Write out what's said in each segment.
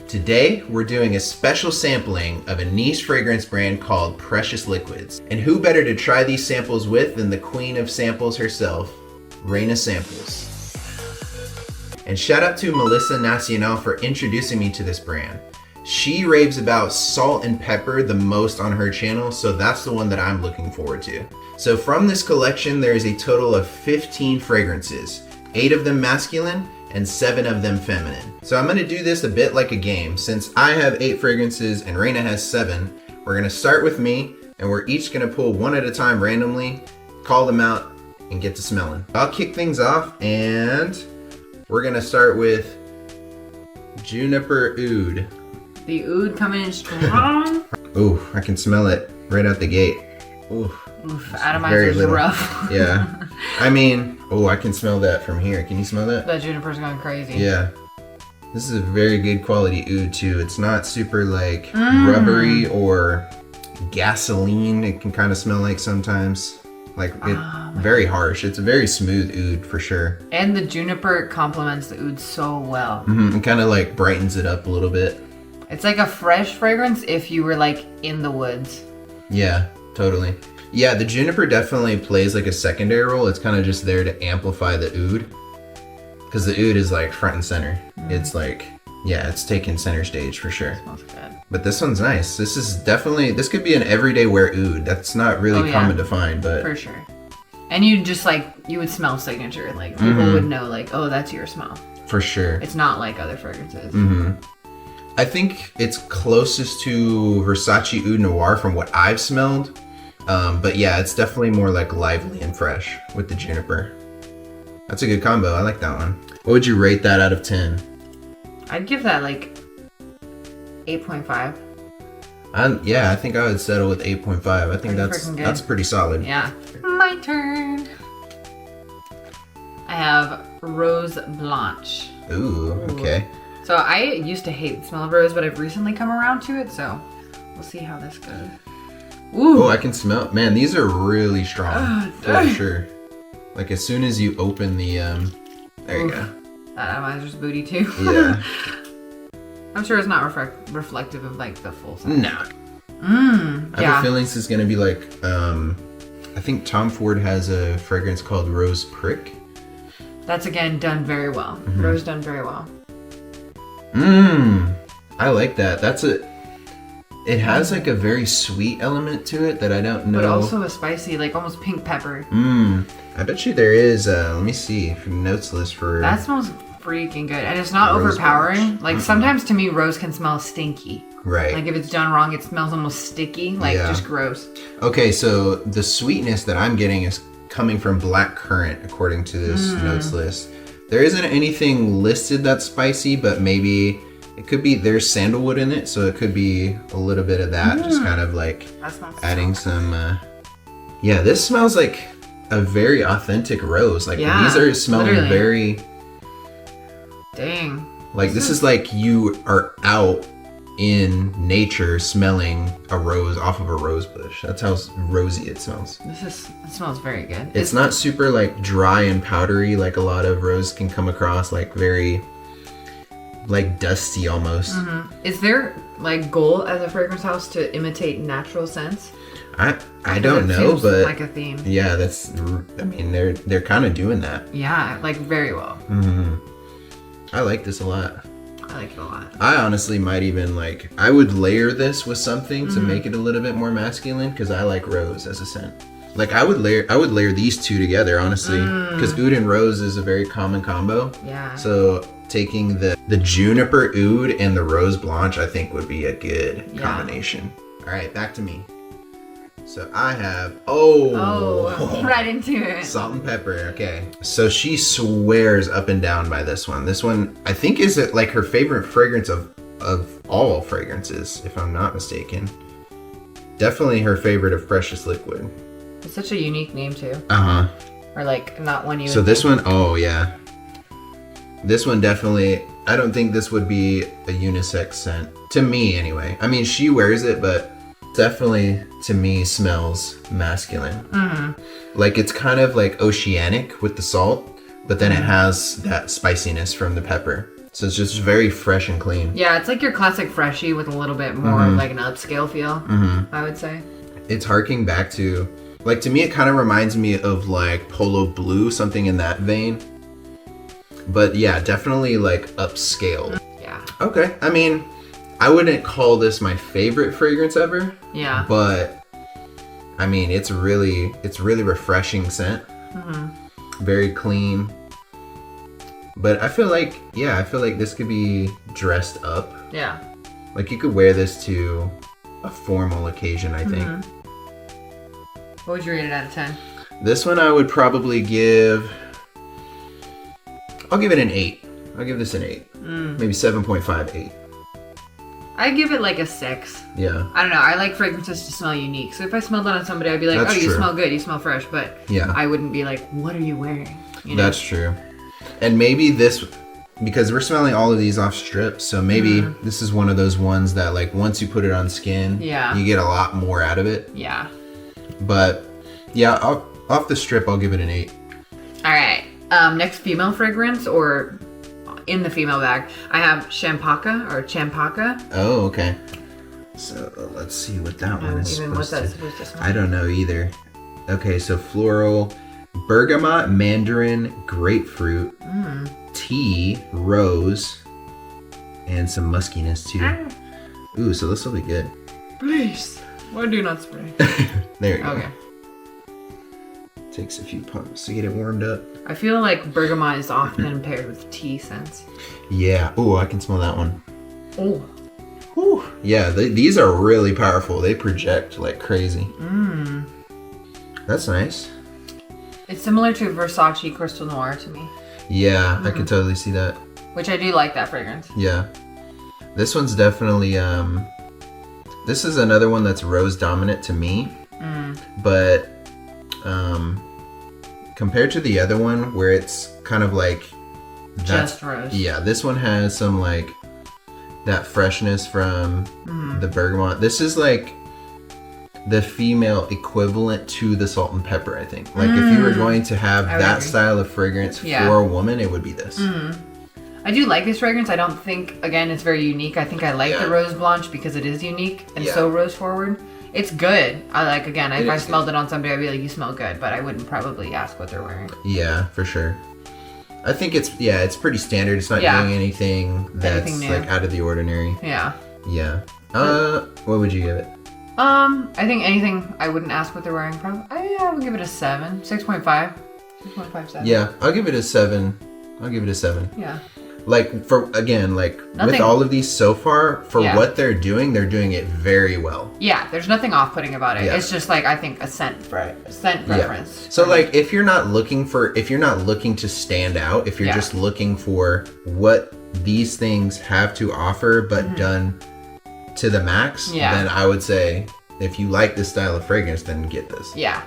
Today, we're doing a special sampling of a niche fragrance brand called Precious Liquids. And who better to try these samples with than the queen of samples herself, Reina Samples. And shout out to Melissa Nacional for introducing me to this brand. She raves about salt and pepper the most on her channel, so that's the one that I'm looking forward to. So from this collection, there is a total of 15 fragrances, 8 of them masculine and 7 of them feminine. So I'm gonna do this a bit like a game. Since I have 8 fragrances and Reina has 7, we're gonna start with me and we're each gonna pull one at a time randomly, call them out, and get to smelling. I'll kick things off and we're gonna start with Juniper Oud. The oud coming in strong. Ooh, I can smell it right out the gate. Ooh. Oof, atomizer's rough. Yeah. I mean, oh, I can smell that from here. Can you smell that? That juniper's going crazy. Yeah. This is a very good quality oud too. It's not super like rubbery or gasoline. It can kind of smell like sometimes. Like very harsh. It's a very smooth oud for sure. And the juniper complements the oud so well. It kind of like brightens it up a little bit. It's like a fresh fragrance if you were like in the woods. Yeah, totally. Yeah, the juniper definitely plays like a secondary role. It's kind of just there to amplify the oud. Because the oud is like front and center. It's like, yeah, it's taking center stage for sure. Smells good. But this one's nice. This is definitely, this could be an everyday wear oud. That's not really common to find, but. For sure. And you just like, you would smell signature. Like people would know like, oh, that's your smell. For sure. It's not like other fragrances. I think it's closest to Versace Oud Noir from what I've smelled. But yeah, it's definitely more like lively and fresh with the juniper. That's a good combo. I like that one. What would you rate that out of 10? I'd give that like 8.5. Yeah, I think I would settle with 8.5. I think that's pretty solid. Yeah. My turn. I have Rose Blanche. Ooh, okay. So I used to hate the smell of rose, but I've recently come around to it, so we'll see how this goes. Ooh. Oh, I can smell. Man, these are really strong for sure. Like as soon as you open the, there you go. That atomizer's booty too. Yeah. I'm sure it's not reflective of like the full size. Nah. I have a feeling this is gonna be like, I think Tom Ford has a fragrance called Rose Prick. That's again done very well. Rose done very well. I like that. It has like a very sweet element to it that I don't know. But also a spicy, like almost pink pepper. I bet you there is, let me see, from notes list for... That smells freaking good. And it's not overpowering. Blanche. Like sometimes to me, rose can smell stinky. Right. Like if it's done wrong, it smells almost sticky, like just gross. Okay, so the sweetness that I'm getting is coming from black currant, according to this notes list. There isn't anything listed that's spicy, but maybe it could be, there's sandalwood in it, so it could be a little bit of that, just kind of like adding some, yeah, this smells like a very authentic rose. Like these are smelling very, dang. Like this is like you are out in nature smelling a rose off of a rose bush. That's how rosy it smells. It smells very good. It's not super like dry and powdery like a lot of rose can come across, like very like dusty almost. Is there like goal as a fragrance house to imitate natural scents? I don't know, but like a theme. Yeah, I mean they're kind of doing that. Yeah, like very well. I like this a lot. I like it a lot. I honestly might even like, I would layer this with something to make it a little bit more masculine because I like rose as a scent. Like I would layer these two together honestly because oud and rose is a very common combo. Yeah. So taking the juniper oud and the rose blanche I think would be a good combination. All right, back to me. So I have, right into it. Salt and pepper, okay. So she swears up and down by this one. This one, I think is it like her favorite fragrance of all fragrances, if I'm not mistaken. Definitely her favorite of Precious Liquid. It's such a unique name too. Or like not one you So this one, oh yeah. This one definitely, I don't think this would be a unisex scent. To me anyway. I mean, she wears it, but definitely to me smells masculine. Like it's kind of like oceanic with the salt, but then it has that spiciness from the pepper. So it's just very fresh and clean. Yeah, it's like your classic freshie with a little bit more like an upscale feel, I would say. It's harking back to, like, to me it kind of reminds me of like Polo Blue, something in that vein. But yeah, definitely like upscale. Yeah. Okay, I mean, I wouldn't call this my favorite fragrance ever. Yeah. But I mean, it's really refreshing scent. Very clean. But I feel like this could be dressed up. Yeah. Like you could wear this to a formal occasion, I think. What would you rate it out of 10? This one I would probably give, I'll give it an 8. I'll give this an 8. Maybe 7.5, 8. I give it like a 6. Yeah. I don't know. I like fragrances to smell unique. So if I smelled it on somebody, I'd be like, That's you true. smell good, you smell fresh. But yeah, I wouldn't be like, what are you wearing? You know? That's true. And maybe this, because we're smelling all of these off strips, so maybe this is one of those ones that like once you put it on skin, you get a lot more out of it. Yeah. But yeah, off the strip, I'll give it an 8. All right. Next female fragrance, or in the female bag, I have champaca or champaca. Oh, okay. So let's see what that one is supposed to smell. I don't know either. Okay, so floral, bergamot, mandarin, grapefruit, tea, rose, and some muskiness too. Ooh, so this will be good. Please. Why do not spray? There you go. Okay. Takes a few pumps to get it warmed up. I feel like bergamot is often paired with tea scents. Yeah. Ooh, I can smell that one. Oh. Whew. Yeah, these are really powerful. They project like crazy. That's nice. It's similar to Versace Crystal Noir to me. Yeah, I can totally see that. Which I do like that fragrance. Yeah. This one's definitely, this is another one that's rose dominant to me. But compared to the other one where it's kind of like just rose. Yeah, this one has some like that freshness from the bergamot. This is like the female equivalent to the salt and pepper, I think. Like if you were going to have that style of fragrance for a woman, it would be this. I do like this fragrance. I don't think, again, it's very unique. I think I like the Rose Blanche because it is unique and so rose forward. It's good. I like, again, if I smelled it on somebody, I'd be like, you smell good, but I wouldn't probably ask what they're wearing. Yeah, for sure. I think it's pretty standard. It's not doing anything that's like out of the ordinary. Yeah. Yeah. What would you give it? I think anything I wouldn't ask what they're wearing, probably. I would give it a 7. 6.5. 6.5, 7. Yeah, I'll give it a 7. Yeah. Like, with all of these so far, for what they're doing it very well. Yeah, there's nothing off-putting about it. It's just like, I think a scent preference. So like, if you're not looking to stand out, if you're just looking for what these things have to offer, but done to the max, then I would say, if you like this style of fragrance, then get this. Yeah.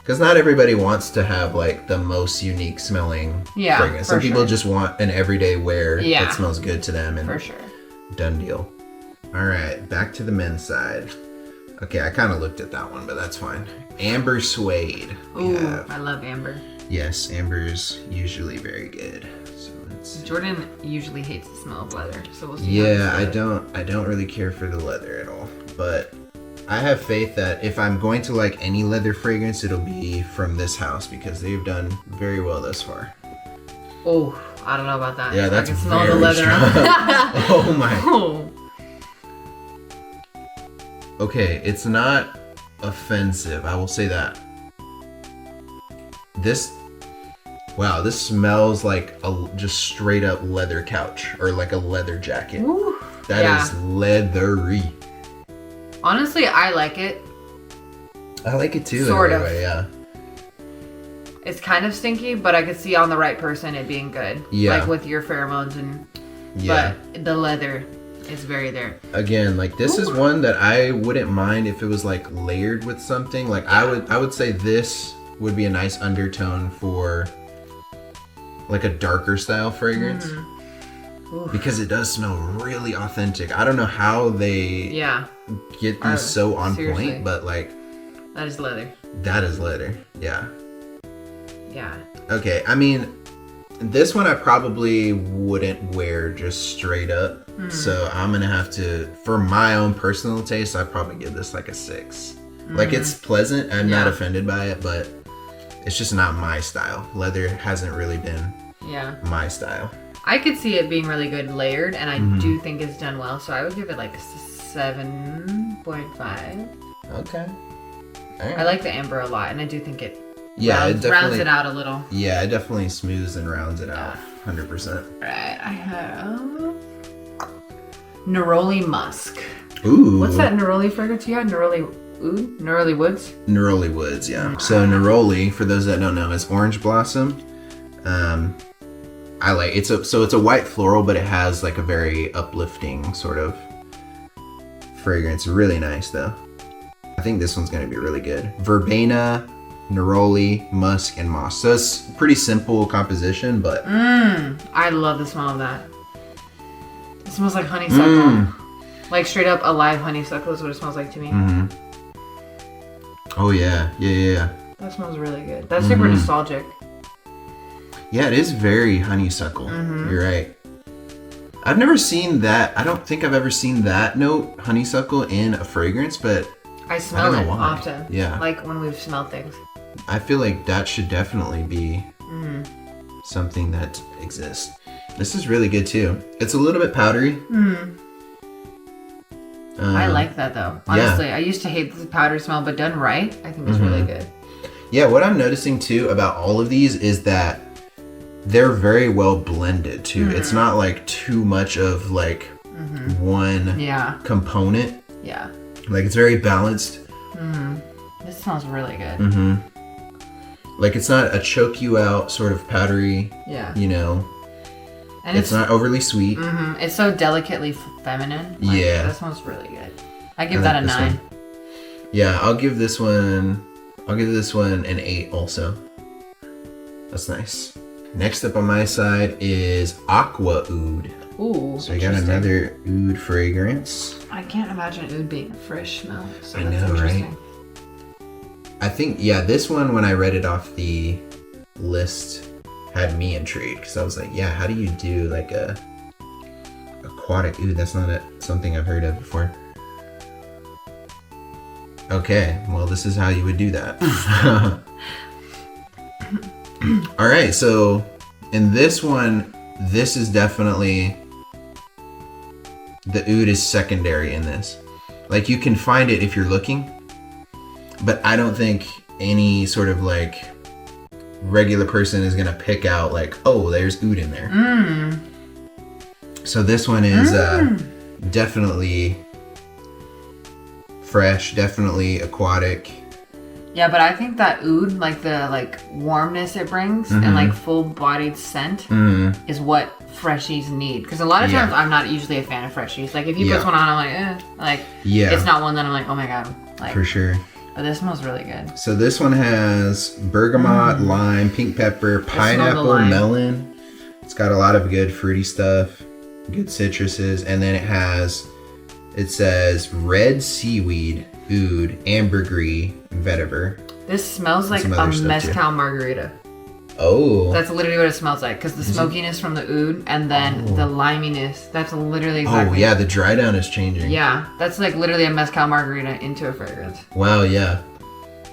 Because not everybody wants to have like the most unique smelling fragrance. Some people just want an everyday wear that smells good to them. And for sure. Done deal. All right, back to the men's side. Okay, I kind of looked at that one, but that's fine. Amber suede. Ooh, I love amber. Yes, amber's usually very good. So let's Jordan usually hates the smell of leather, so we'll see. Yeah, I don't really care for the leather at all, but I have faith that if I'm going to like any leather fragrance, it'll be from this house because they've done very well thus far. Oh, I don't know about that. Yeah, that's I can smell very the leather. Oh my. Oh. Okay, it's not offensive. I will say that. This smells like a just straight up leather couch or like a leather jacket. Ooh, that is leathery. Honestly, I like it. I like it too. Sort of. Way, yeah. It's kind of stinky, but I could see on the right person it being good. Yeah. Like with your pheromones and. Yeah. But the leather is very there. Again, like this is one that I wouldn't mind if it was like layered with something. Like I would say this would be a nice undertone for like a darker style fragrance. Because it does smell really authentic. I don't know how they get these so on point, but like that is leather. That is leather. Yeah. Yeah. Okay, I mean, This one I probably wouldn't wear just straight up. So I'm gonna have to, for my own personal taste, I'd probably give this like a 6. Like it's pleasant. I'm not offended by it, but it's just not my style. Leather hasn't really been my style. I could see it being really good layered, and I do think it's done well. So I would give it like a 7.5. Okay. All right. I like the amber a lot, and I do think it rounds it out a little. Yeah, it definitely smooths and rounds it out 100%. Right, I have Neroli Musk. Ooh. What's that Neroli fragrance you had? Neroli Woods? Neroli Woods, yeah. So Neroli, for those that don't know, is orange blossom. I like it's a white floral, but it has like a very uplifting sort of fragrance. Really nice though. I think this one's gonna be really good. Verbena, neroli, musk, and moss. So it's pretty simple composition, but I love the smell of that. It smells like honeysuckle. Like straight up alive honeysuckle is what it smells like to me. Oh yeah. That smells really good. That's super nostalgic. Yeah, it is very honeysuckle. You're right. I've never seen that. I don't think I've ever seen that note, honeysuckle, in a fragrance, but I smell it why. often. Yeah. Like when we've smelled things. I feel like that should definitely be something that exists. This is really good too. It's a little bit powdery. I like that though. Honestly, I used to hate the powder smell, but done right, I think it's really good. Yeah, what I'm noticing too about all of these is that they're very well blended too. It's not like too much of like one component. Yeah. Like it's very balanced. This smells really good. Like it's not a choke you out sort of powdery. Yeah. You know. And it's not overly sweet. It's so delicately feminine. Like, that smells really good. I give that a 9. Yeah, I'll give this one an 8 also. That's nice. Next up on my side is Aqua Oud. Ooh, so we got another oud fragrance. I can't imagine oud being a fresh smell. So I know, right? I think, this one, when I read it off the list, had me intrigued. Because I was like, how do you do like a aquatic oud? That's not something I've heard of before. Okay, well, this is how you would do that. All right, so in this one, this is definitely, the oud is secondary in this. Like you can find it if you're looking, but I don't think any sort of like regular person is gonna pick out like, oh, there's oud in there. So this one is definitely fresh, definitely aquatic. Yeah, but I think that oud, like the warmness it brings and like full-bodied scent is what freshies need. Because a lot of times I'm not usually a fan of freshies. Like if you put one on, I'm like, it's not one that I'm like, oh my god. Like, for sure. But this smells really good. So this one has bergamot, lime, pink pepper, pineapple, melon. It's got a lot of good fruity stuff, good citruses, and then it says red seaweed, oud, ambergris, vetiver. This smells like a mezcal margarita. Oh. That's literally what it smells like, because the smokiness from the oud and then the liminess, that's literally exactly. Oh yeah, the dry down is changing. Yeah, that's like literally a mezcal margarita into a fragrance. Wow, yeah.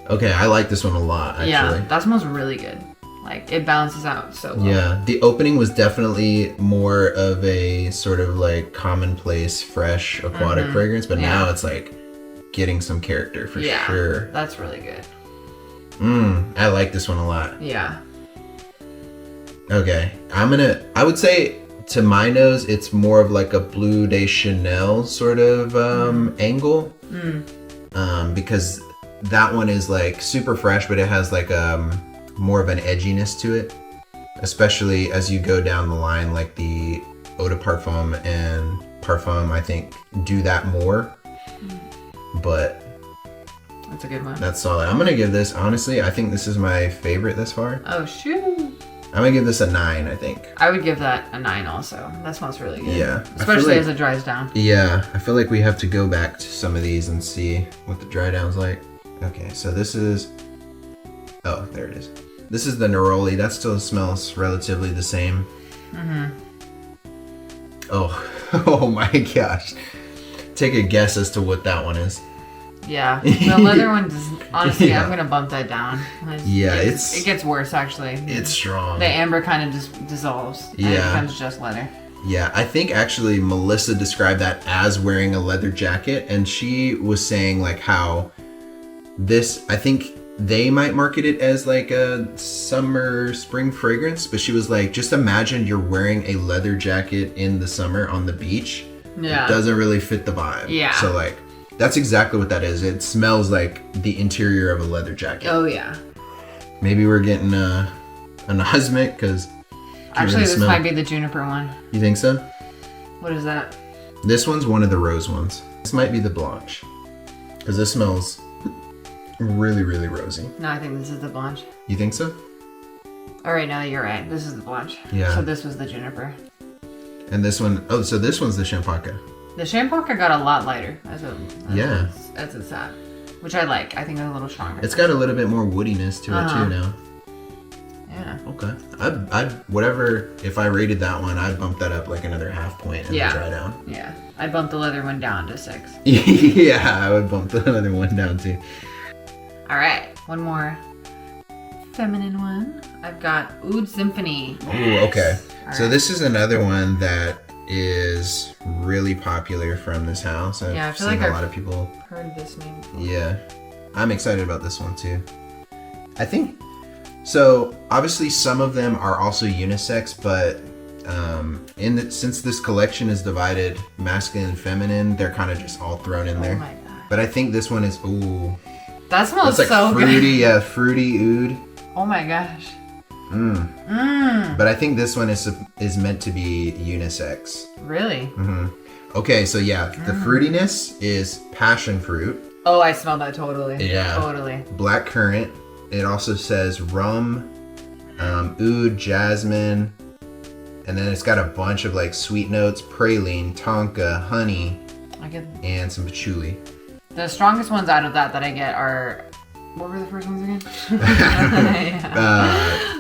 Okay, I like this one a lot, actually. Yeah, that smells really good. Like, it balances out so well. Yeah, the opening was definitely more of a sort of like commonplace, fresh, aquatic fragrance, but now it's like getting some character for sure. That's really good. I like this one a lot. Yeah. Okay, I would say to my nose, it's more of like a Bleu de Chanel sort of angle. Because that one is like super fresh, but it has like more of an edginess to it, especially as you go down the line. Like the Eau de Parfum and Parfum, I think, do that more. But that's a good one. That's solid. I'm gonna give this, honestly, I think this is my favorite thus far. Oh shoot. I'm gonna give this a 9, I think. I would give that a 9 also. That smells really good. Yeah. Especially as it dries down. Yeah, I feel like we have to go back to some of these and see what the dry down's like. Okay, so this is, oh, there it is. This is the neroli. That still smells relatively the same. Oh, oh my gosh. Take a guess as to what that one is. Yeah, the leather one does, honestly, Yeah. I'm gonna bump that down. It gets worse actually. It's strong. The amber kind of just dissolves. And it becomes just leather. Yeah, I think actually Melissa described that as wearing a leather jacket, and she was saying like how this, I think they might market it as like a summer spring fragrance, but she was like, just imagine you're wearing a leather jacket in the summer on the beach. Yeah. It doesn't really fit the vibe. Yeah. So like, that's exactly what that is. It smells like the interior of a leather jacket. Oh yeah. Maybe we're getting an osmic because actually this might be the juniper one. You think so? What is that? This one's one of the rose ones. This might be the blanche because this smells really, really rosy. No, I think this is the blanche. You think so? All right, now you're right. This is the blanche. Yeah. So this was the juniper. And this one, oh, so this one's the champaca. The champaca got a lot lighter as it's at, which I like. I think it's a little stronger. It's got a little bit more woodiness to it too now. Yeah. Okay. I'd whatever, if I rated that one, I'd bump that up like another half point in the dry down. Yeah. I'd bump the leather one down to 6. Yeah, I would bump the other one down too. All right, one more feminine one. I've got Oud Symphony. Ooh, okay. So right. this is another one that is really popular from this house. I've feel seen like a lot of people. Heard this name before. Yeah, I'm excited about this one too. I think so. Obviously, some of them are also unisex, but since this collection is divided masculine and feminine, they're kind of just all thrown in there. Oh my god. But I think this one is That smells that's like so fruity, good. yeah, fruity oud. Oh my gosh. But I think this one is meant to be unisex. Really? Okay, so yeah, the fruitiness is passion fruit. Oh, I smell that totally. Yeah. Totally. Black currant. It also says rum, oud, jasmine, and then it's got a bunch of like sweet notes: praline, tonka, honey, and some patchouli. The strongest ones out of that I get are, what were the first ones again?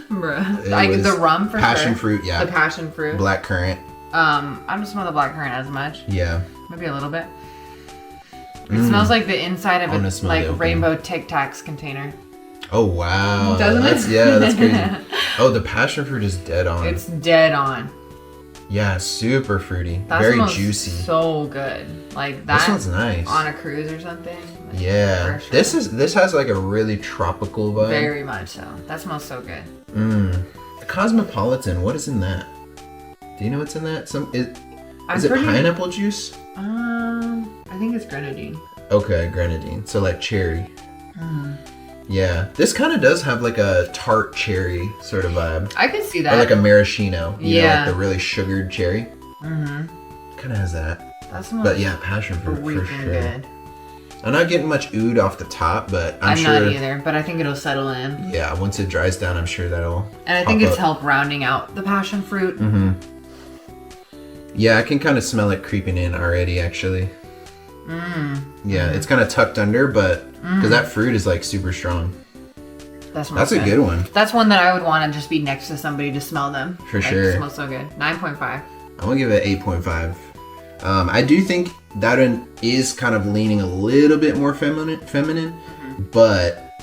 The rum for passion sure. fruit, yeah. The passion fruit. Black currant. I don't smell the black currant as much. Yeah. Maybe a little bit. It smells like the inside of a like rainbow Tic Tacs container. Oh wow. Doesn't it? Yeah, that's crazy. Oh, the passion fruit is dead on. It's dead on. Yeah, super fruity. That very smells juicy. So good. Like that. This one's nice. On a cruise or something. Like, yeah. sure. This has like a really tropical vibe. Very much so. That smells so good. The Cosmopolitan, what is in that? Do you know what's in that? Is it pineapple juice? I think it's grenadine. Okay, grenadine. So like cherry. Yeah. This kind of does have like a tart cherry sort of vibe. I could see that. Or like a maraschino. You know, like the really sugared cherry. Kind of has that. That smells. But yeah, passion fruit for sure. Good. I'm not getting much oud off the top, but I'm sure. I'm not either, but I think it'll settle in. Yeah, once it dries down, I'm sure that'll. And I think it's helped rounding out the passion fruit. Yeah, I can kind of smell it creeping in already, actually. Yeah, it's kind of tucked under, but because that fruit is like super strong. That's a good one. That's one that I would want to just be next to somebody to smell them. For sure. It smells so good. 9.5. I'm gonna give it 8.5. I do think that one is kind of leaning a little bit more feminine, but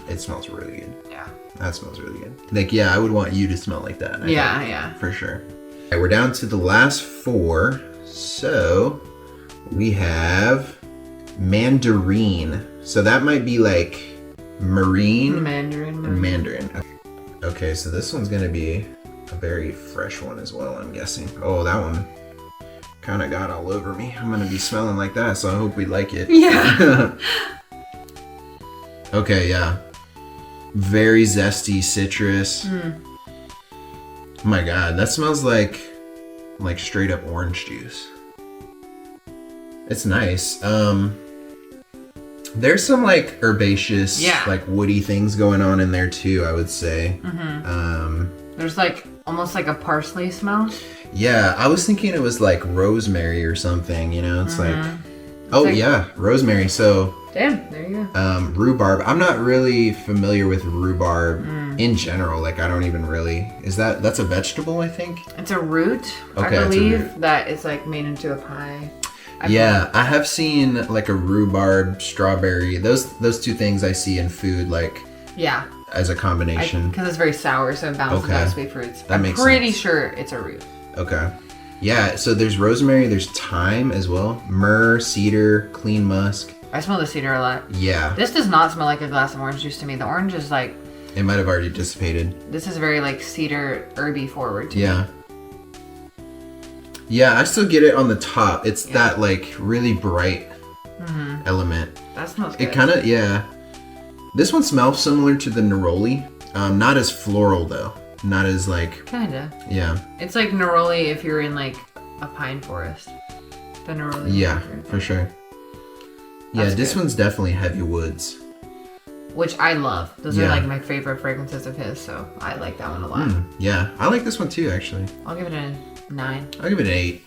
it smells really good. Yeah. That smells really good. Like, yeah, I would want you to smell like that. I think, for sure. All right, we're down to the last 4. So we have mandarine. So that might be like marine. Mandarin. Okay, so this one's gonna be a very fresh one as well, I'm guessing. Oh, that one kind of got all over me. I'm gonna be smelling like that, so I hope we like it. Yeah. Okay, yeah. Very zesty citrus. Oh my god, that smells like straight up orange juice. It's nice. There's some like herbaceous, like woody things going on in there too, I would say. There's like almost like a parsley smell. Yeah, I was thinking it was like rosemary or something, you know? It's yeah, rosemary. So damn, there you go. Rhubarb. I'm not really familiar with rhubarb in general, like I don't even really, that's a vegetable, I think? It's a root, okay, I believe, that is like made into a pie. I have seen like a rhubarb, strawberry, those two things I see in food, like as a combination. Because it's very sour, so it balances out sweet fruits. That makes sense. I'm pretty sure it's a root. Okay. Yeah, so there's rosemary, there's thyme as well, myrrh, cedar, clean musk. I smell the cedar a lot. Yeah. This does not smell like a glass of orange juice to me. The orange is like... It might have already dissipated. This is very like cedar herby forward to me. Yeah, I still get it on the top. It's that like really bright element. That smells good. It kind of, This one smells similar to the neroli. Not as floral though. Not as like... Kinda. Yeah. It's like neroli if you're in like a pine forest. The neroli. Yeah, for sure. That's this one's definitely heavy woods. Which I love. Those are like my favorite fragrances of his, so I like that one a lot. Yeah, I like this one too, actually. I'll give it a 9. I'll give it an 8.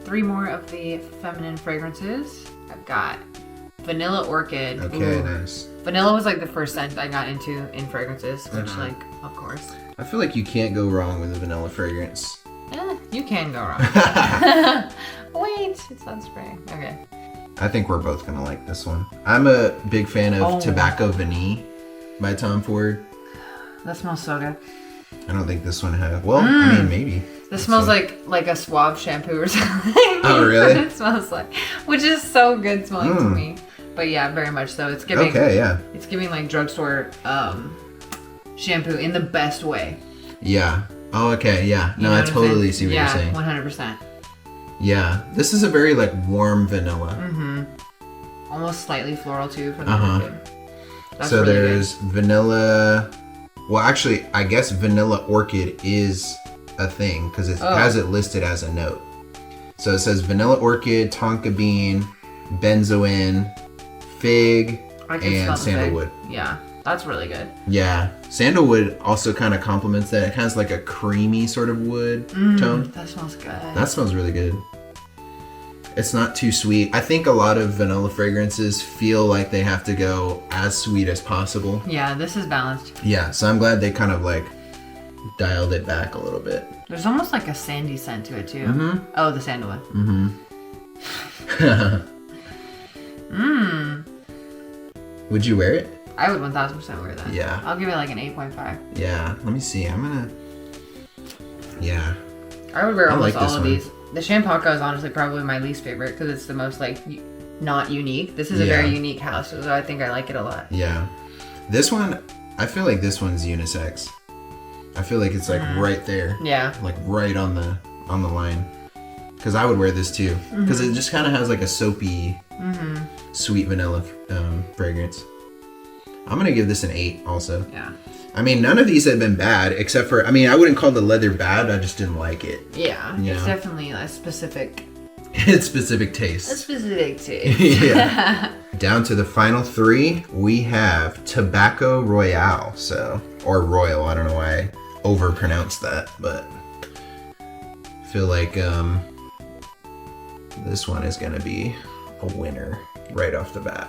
3 more of the feminine fragrances. I've got vanilla orchid. Okay, nice. Vanilla was like the first scent I got into in fragrances, which like, of course. I feel like you can't go wrong with a vanilla fragrance. You can go wrong. Wait, it's sunspray. Okay. I think we're both gonna like this one. I'm a big fan of Tobacco Vanille by Tom Ford. That smells so good. I don't think this one has. Well, I mean, maybe. This smells like a Suave shampoo or something. Oh, really? It smells like, which is so good smelling to me. But yeah, very much so. It's giving. Okay, yeah. It's giving like drugstore shampoo in the best way. Yeah. Oh, okay. Yeah. No, I totally see what you're saying. 100%. Yeah. This is a very like warm vanilla. Almost slightly floral too for the orchid. That's so really there's vanilla. Well, actually, I guess vanilla orchid is a thing because it has it listed as a note. So it says vanilla orchid, tonka bean, benzoin, fig, and sandalwood. Yeah, that's really good. Yeah, sandalwood also kind of complements that. It has like a creamy sort of wood tone. That smells good. That smells really good. It's not too sweet. I think a lot of vanilla fragrances feel like they have to go as sweet as possible. Yeah, this is balanced. Yeah, so I'm glad they kind of like dialed it back a little bit. There's almost like a sandy scent to it too. Oh, the sandalwood. Would you wear it? I would 1000% wear that. Yeah. I'll give it like an 8.5. Yeah, let me see. I'm gonna... Yeah. I would wear almost like all of these. The champaca is honestly probably my least favorite because it's the most like not unique. This is a very unique house, so I think I like it a lot. Yeah. This one, I feel like this one's unisex. I feel like it's like right there. Yeah. Like right on the line. Because I would wear this too. Because it just kind of has like a soapy, sweet vanilla fragrance. I'm going to give this an 8 also. Yeah. I mean, none of these have been bad except for, I mean, I wouldn't call the leather bad. I just didn't like it. Yeah. It's definitely a specific... It's specific taste. A specific taste. Yeah. Down to the final 3, we have Tobacco Royale. So, or Royal. I don't know why I overpronounced that, but I feel like this one is going to be a winner right off the bat.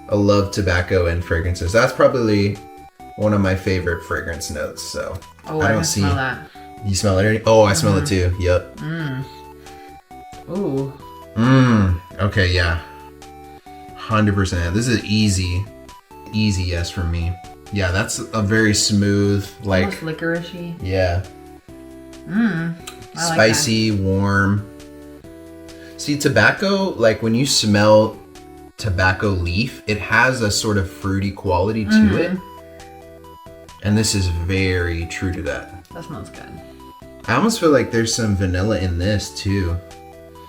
I love tobacco and fragrances. That's probably one of my favorite fragrance notes. So I don't see. Smell that. You smell it already? Oh, I smell it too. Yep. Ooh. Okay, yeah. 100%. This is easy yes from me. Yeah, that's a very smooth, like almost licoricey. Yeah. Spicy, warm. See, tobacco, like when you smell tobacco leaf, it has a sort of fruity quality to it. And this is very true to that. That smells good. I almost feel like there's some vanilla in this too.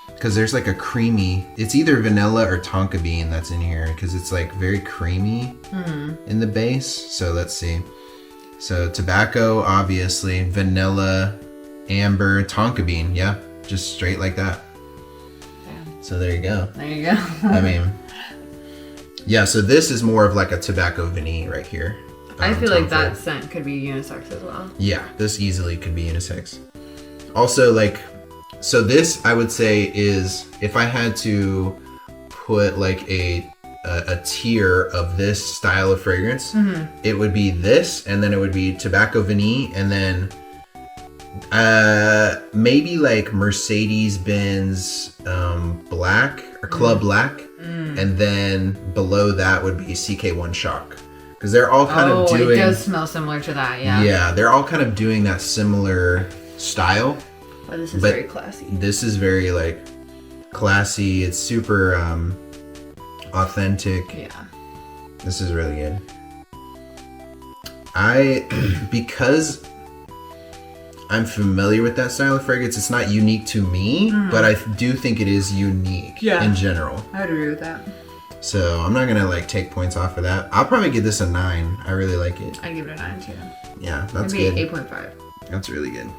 Because there's like a creamy, it's either vanilla or tonka bean that's in here because it's like very creamy in the base. So let's see. So tobacco, obviously, vanilla, amber, tonka bean. Yeah, just straight like that. Yeah. So there you go. There you go. I mean, yeah, so this is more of like a tobacco vanille right here. I feel like that scent could be unisex as well. Yeah, this easily could be unisex. Also, like, so this I would say is, if I had to put like a a tier of this style of fragrance, it would be this, and then it would be tobacco vanille, and then maybe like Mercedes-Benz black or Club Black, and then below that would be CK1 Shock. Because they're all kind of doing... it does smell similar to that, yeah. Yeah, they're all kind of doing that similar style. But this is very classy. This is very like classy. It's super authentic. Yeah. This is really good. Because I'm familiar with that style of fragrance, it's not unique to me, but I do think it is unique in general. I would agree with that. So I'm not gonna like take points off of that. I'll probably give this a 9. I really like it. I'd give it a 9 too. Yeah, that's maybe good. 8.5. That's really good.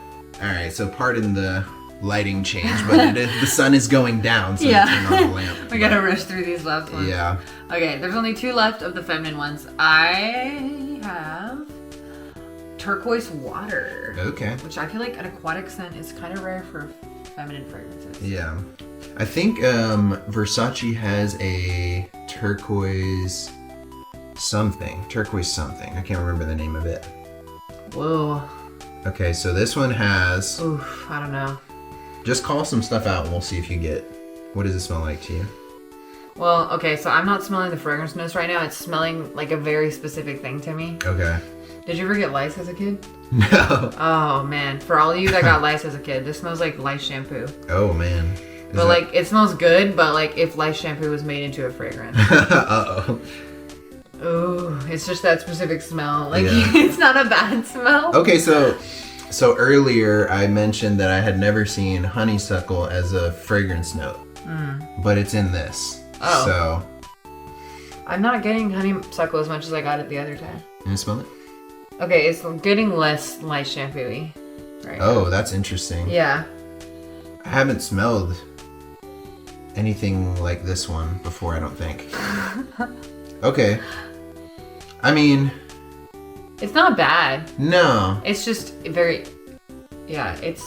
All right, so pardon the lighting change, but the sun is going down, so yeah. turn on the lamp. We gotta rush through these last ones. Yeah. Okay, there's only 2 left of the feminine ones. I have turquoise water. Okay. Which I feel like an aquatic scent is kind of rare for feminine fragrances. Yeah. I think Versace has a turquoise something. I can't remember the name of it. Whoa. Okay, so this one has... Oof, I don't know. Just call some stuff out and we'll see if you get... What does it smell like to you? Well, okay, so I'm not smelling the fragrance notes right now. It's smelling like a very specific thing to me. Okay. Did you ever get lice as a kid? No. Oh, man. For all of you that got lice as a kid, this smells like lice shampoo. Oh, man. But, like, it smells good, but, like, if lice shampoo was made into a fragrance. Uh-oh. Ooh, it's just that specific smell. Like, it's not a bad smell. Okay, so earlier I mentioned that I had never seen honeysuckle as a fragrance note. But it's in this. Oh. So. I'm not getting honeysuckle as much as I got it the other time. You smell it? Okay, it's getting less lice shampoo-y. Right. Oh, that's interesting. Yeah. I haven't smelled anything like this one before, I don't think. Okay. I mean... It's not bad. No. It's just very... Yeah, it's...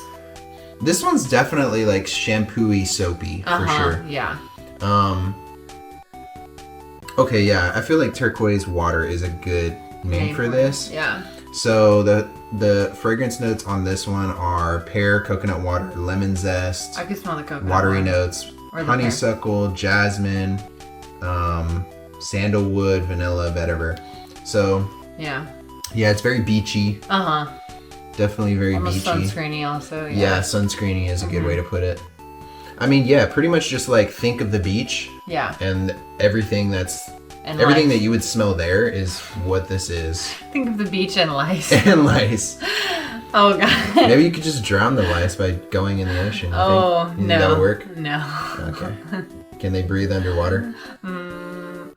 This one's definitely like shampoo-y, soapy, for sure. Yeah. Okay, yeah. I feel like turquoise water is a good name for this. Yeah. So the fragrance notes on this one are pear, coconut water, lemon zest. I can smell the coconut watery water. notes, honeysuckle, jasmine, sandalwood, vanilla, vetiver. So yeah, it's very beachy. Definitely very almost beachy. Sunscreeny also. Yeah, sunscreeny is a good way to put it. I mean, yeah, pretty much just like think of the beach. Yeah. And everything that you would smell there is what this is. Think of the beach and lice. And lice. Oh god. Maybe you could just drown the lice by going in the ocean. No. Think that'll work? No. Okay. Can they breathe underwater?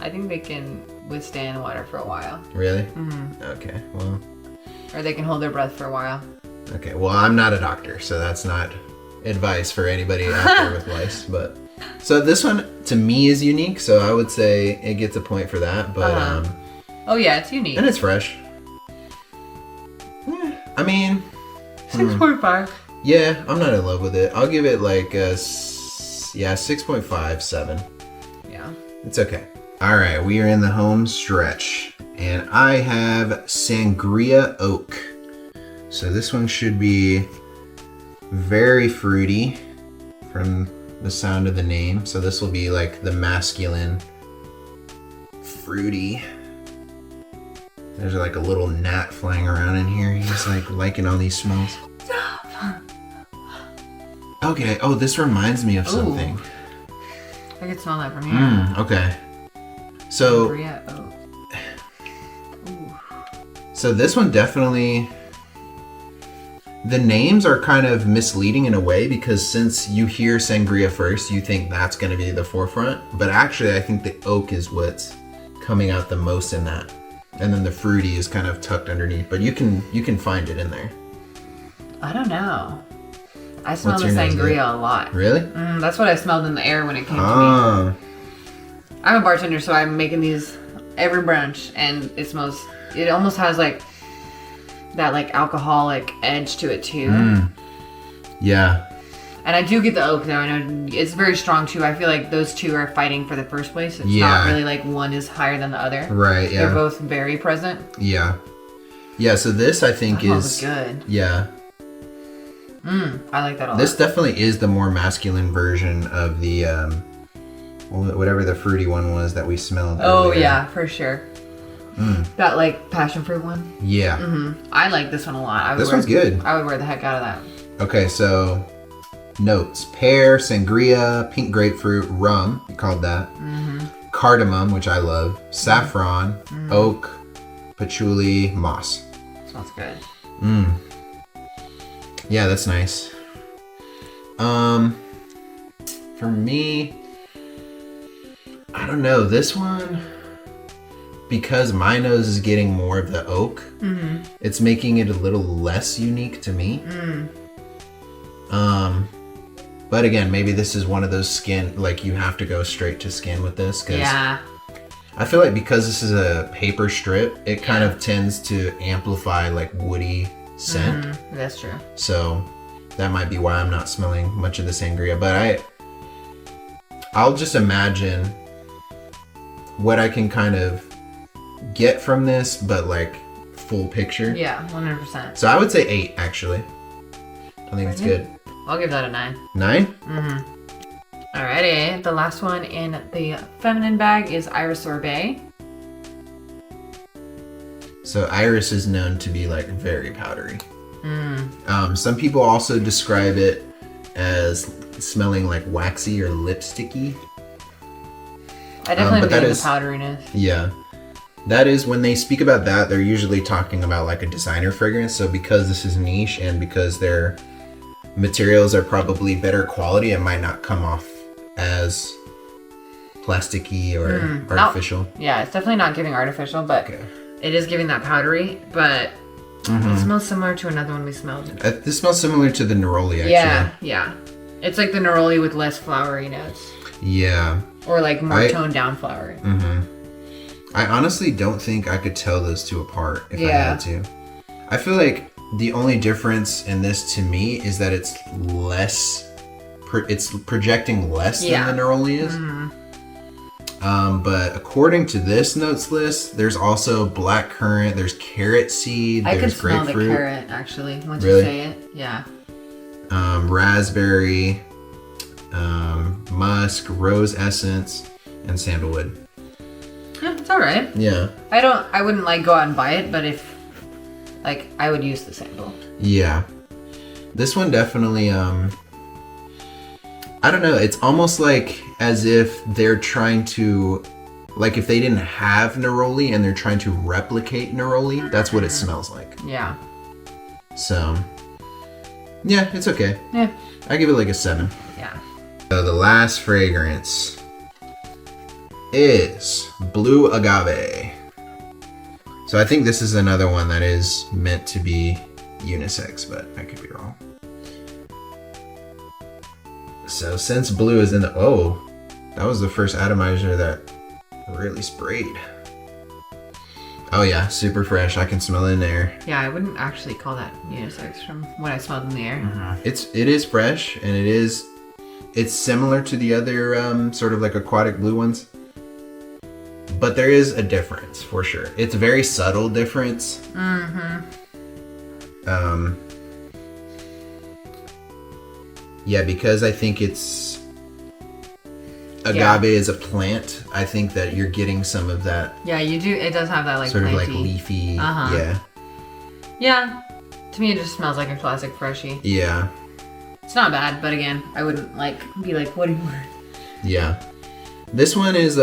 I think they can withstand water for a while. Really? Mm-hmm. Okay. Well. Or they can hold their breath for a while. Okay. Well, I'm not a doctor, so that's not advice for anybody out there with lice. But so this one to me is unique, so I would say it gets a point for that. But oh yeah, it's unique. And it's fresh. I mean, 6.5. Yeah, I'm not in love with it. I'll give it like a 6.5, 7. Yeah. It's okay. All right, we are in the home stretch, and I have Sangria Oak. So this one should be very fruity from the sound of the name. So this will be like the masculine fruity. There's like a little gnat flying around in here. He's like liking all these smells. Okay. Oh, this reminds me of something. I can smell that from here. Okay. So. So this one definitely. The names are kind of misleading in a way because since you hear sangria first, you think that's going to be the forefront. But actually, I think the oak is what's coming out the most in that. And then the fruity is kind of tucked underneath, but you can find it in there. I don't know. I smell the sangria a lot. Really? That's what I smelled in the air when it came to me. I'm a bartender, so I'm making these every brunch, and it almost has like that like alcoholic edge to it too. Yeah. And I do get the oak though. I know it's very strong too. I feel like those two are fighting for the first place. It's not really like one is higher than the other. Right, yeah. They're both very present. Yeah. Yeah, so this I think is good. Yeah. I like that a lot. This definitely is the more masculine version of the whatever the fruity one was that we smelled earlier. Yeah, for sure. That like passion fruit one. Yeah. I like this one a lot. This one's good. I would wear the heck out of that. Okay, so notes: pear, sangria, pink grapefruit, rum. You called that. Cardamom, which I love. Saffron, oak, patchouli, moss. Smells good. Yeah, that's nice. For me, I don't know. This one, because my nose is getting more of the oak, it's making it a little less unique to me. But again, maybe this is one of those skin, like you have to go straight to skin with this. Cause I feel like because this is a paper strip, it kind of tends to amplify like woody scent. That's true. So that might be why I'm not smelling much of the sangria. But I'll just imagine what I can kind of get from this, but like full picture. Yeah, 100%. So I would say 8 actually. I think it's good. I'll give that a 9. 9? Alrighty, the last one in the feminine bag is Iris Sorbet. So iris is known to be like very powdery. Some people also describe it as smelling like waxy or lipsticky. I definitely but that feel is, the powderiness. Yeah. That is, when they speak about that, they're usually talking about like a designer fragrance. So because this is niche and because their materials are probably better quality, it might not come off as plasticky or artificial. Yeah, it's definitely not giving artificial, but it is giving that powdery. But it smells similar to another one we smelled. This smells similar to the neroli, actually. Yeah. It's like the neroli with less flowery notes. Yeah. Or like more toned down flowery. I honestly don't think I could tell those two apart if I had to. I feel like the only difference in this to me is that it's less, it's projecting less than the neroli is. But according to this notes list, there's also black currant, there's carrot seed, I there's could smell grapefruit. the carrot actually once you say it. Yeah. Raspberry, musk, rose essence, and sandalwood. Yeah, it's all right. Yeah. I wouldn't like go out and buy it, but if like I would use the sample. Yeah. This one definitely I don't know, it's almost like as if they're trying to, like if they didn't have neroli and they're trying to replicate neroli, that's what it smells like. Yeah. So, yeah, it's okay. Yeah. I give it like a 7. Yeah. So the last fragrance is Blue Agave. So I think this is another one that is meant to be unisex, but I could be wrong. So since blue is in the, that was the first atomizer that really sprayed. Oh yeah, super fresh. I can smell it in there. Yeah, I wouldn't actually call that unisex from what I smelled in the air. It is fresh, and it's similar to the other sort of like aquatic blue ones. But there is a difference for sure. It's a very subtle difference. Yeah, because I think it's agave is a plant. I think that you're getting some of that. Yeah, you do. It does have that like sort planty. of like leafy. Yeah. Yeah. To me, it just smells like a classic freshie. Yeah. It's not bad, but again, I wouldn't be like, what do you want? Yeah. This one is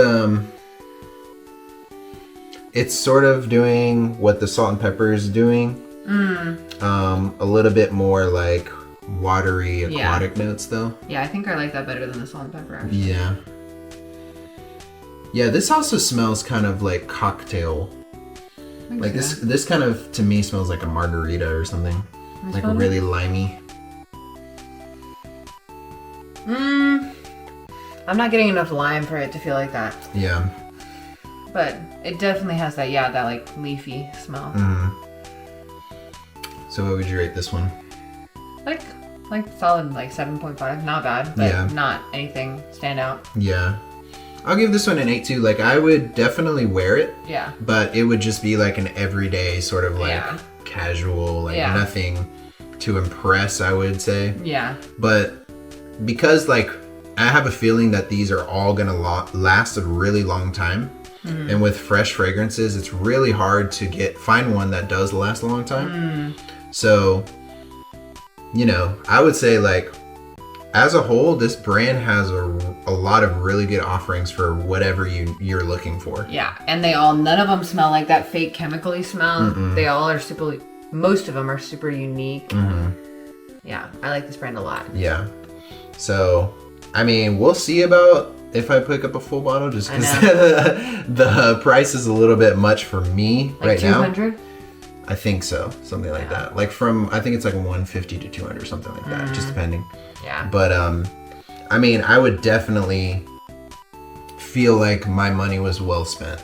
it's sort of doing what the salt and pepper is doing. A little bit more like watery aquatic notes though. Yeah, I think I like that better than the salt and pepper actually. Yeah. Yeah, this also smells kind of like cocktail. Like this kind of to me smells like a margarita or something. Like really limey. I'm not getting enough lime for it to feel like that. Yeah. But it definitely has that, that like leafy smell. So what would you rate this one? Like like solid, like 7.5. Not bad, but not anything stand out. Yeah. I'll give this one an 8 too. Like, I would definitely wear it. Yeah. But it would just be like an everyday sort of like casual, like nothing to impress, I would say. Yeah. But because like I have a feeling that these are all gonna last a really long time. And with fresh fragrances, it's really hard to find one that does last a long time. So, you know, I would say like as a whole, this brand has a lot of really good offerings for whatever you're looking for. Yeah, and none of them smell like that fake chemically smell. They all are most of them are super unique. Yeah, I like this brand a lot. Yeah. So, I mean, we'll see about if I pick up a full bottle, just because the price is a little bit much for me right now. 200? I think so, something like that. Like I think it's like 150 to 200, something like that, just depending. Yeah. But I mean, I would definitely feel like my money was well spent.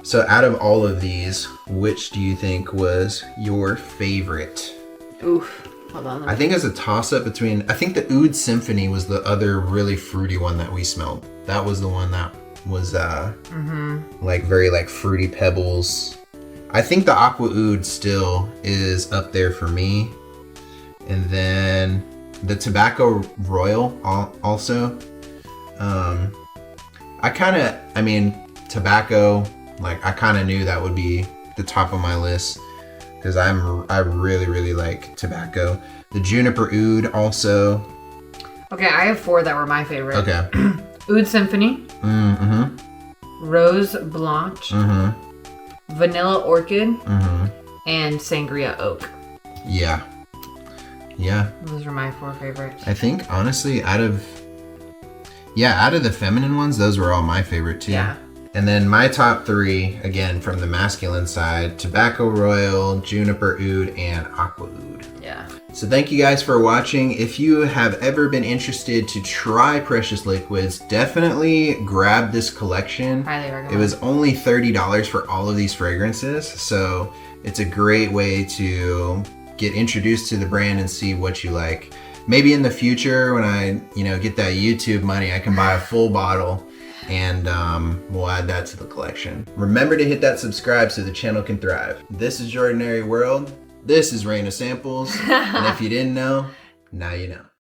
So out of all of these, which do you think was your favorite? Oof. Hold on. I think it's a toss-up between, I think the Oud Symphony was the other really fruity one that we smelled. That was the one that was like very like fruity pebbles. I think the Aqua Oud still is up there for me. And then the Tobacco Royal also. Tobacco, like I kind of knew that would be the top of my list. Because I really, really like tobacco. The Juniper Oud also. Okay, I have 4 that were my favorite. Okay. Oud Symphony. Rose Blanche. Vanilla Orchid. And Sangria Oak. Yeah. Yeah. Those are my 4 favorites. I think, honestly, out of the feminine ones, those were all my favorite too. Yeah. And then my top 3, again, from the masculine side, Tobacco Royal, Juniper Oud, and Aqua Oud. Yeah. So thank you guys for watching. If you have ever been interested to try Precious Liquids, definitely grab this collection. Highly recommend. It was only $30 for all of these fragrances. So it's a great way to get introduced to the brand and see what you like. Maybe in the future when I, get that YouTube money, I can buy a full bottle. And we'll add that to the collection. Remember to hit that subscribe so the channel can thrive. This is Your Ordinary World. This is Rain of Samples. And if you didn't know, now you know.